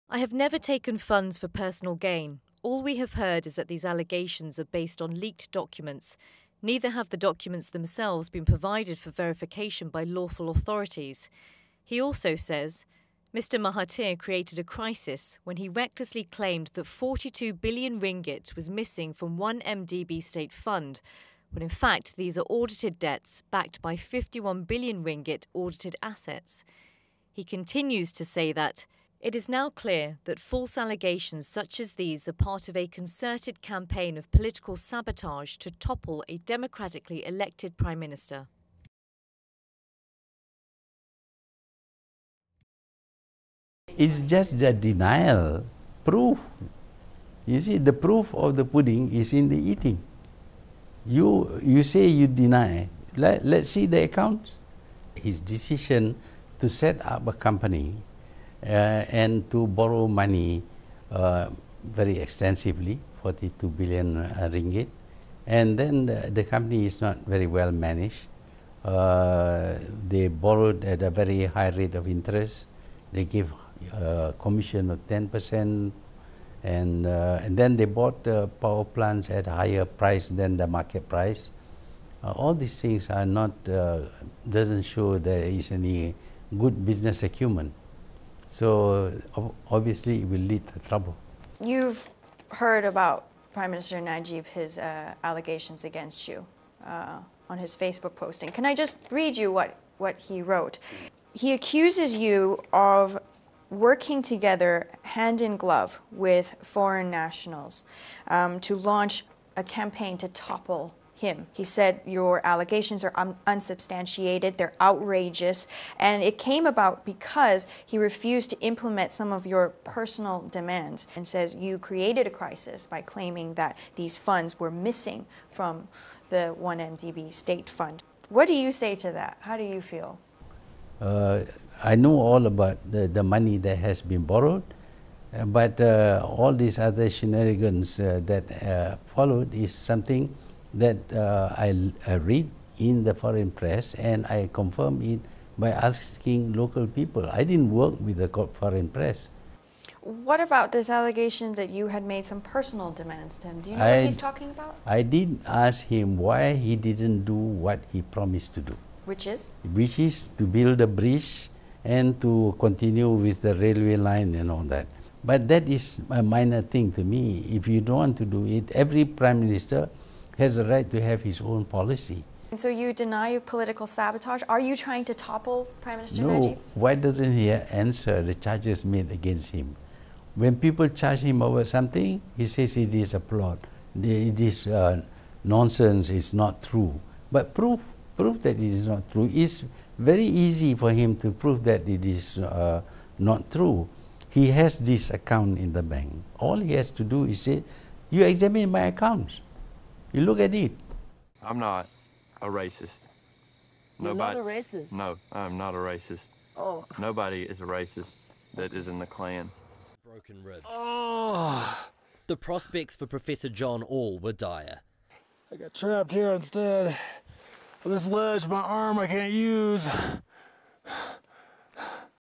I have never taken funds for personal gain. All we have heard is that these allegations are based on leaked documents. Neither have the documents themselves been provided for verification by lawful authorities. He also says Mr. Mahathir created a crisis when he recklessly claimed that 42 billion ringgit was missing from one MDB state fund, when in fact these are audited debts backed by 51 billion ringgit audited assets. He continues to say that it is now clear that false allegations such as these are part of a concerted campaign of political sabotage to topple a democratically elected Prime Minister. It's just the denial, proof. You see, the proof of the pudding is in the eating. You say you deny. Let's see the accounts. His decision to set up a company and to borrow money very extensively, 42 billion ringgit, and then the company is not very well managed. They borrowed at a very high rate of interest. They give commission of 10%, and then they bought power plants at a higher price than the market price. All these things are not, doesn't show there is any good business acumen. So obviously it will lead to trouble. You've heard about Prime Minister Najib, his allegations against you on his Facebook posting. Can I just read you what he wrote? He accuses you of working together hand in glove with foreign nationals to launch a campaign to topple him. He said your allegations are unsubstantiated, they're outrageous, and it came about because he refused to implement some of your personal demands, and says you created a crisis by claiming that these funds were missing from the 1MDB state fund. What do you say to that? How do you feel? I know all about the money that has been borrowed, but all these other shenanigans that followed is something that I read in the foreign press, and I confirm it by asking local people. I didn't work with the foreign press. What about this allegation that you had made some personal demands to him? Do you know what he's talking about? I did ask him why he didn't do what he promised to do. Which is? Which is to build a bridge and to continue with the railway line and all that. But that is a minor thing to me. If you don't want to do it, every Prime Minister has a right to have his own policy. And so you deny political sabotage? Are you trying to topple Prime Minister Najib? No, why doesn't he answer the charges made against him? When people charge him over something, he says it is a plot. It is nonsense, it's not true. But proof that it is not true. It's very easy for him to prove that it is not true. He has this account in the bank. All he has to do is say, you examine my accounts. You look at it. I'm not a racist. You're not a racist? No, I'm not a racist. Oh. Nobody is a racist that is in the Klan. Broken ribs. Oh. The prospects for Professor John All were dire. I got trapped here instead. On this ledge, my arm I can't use.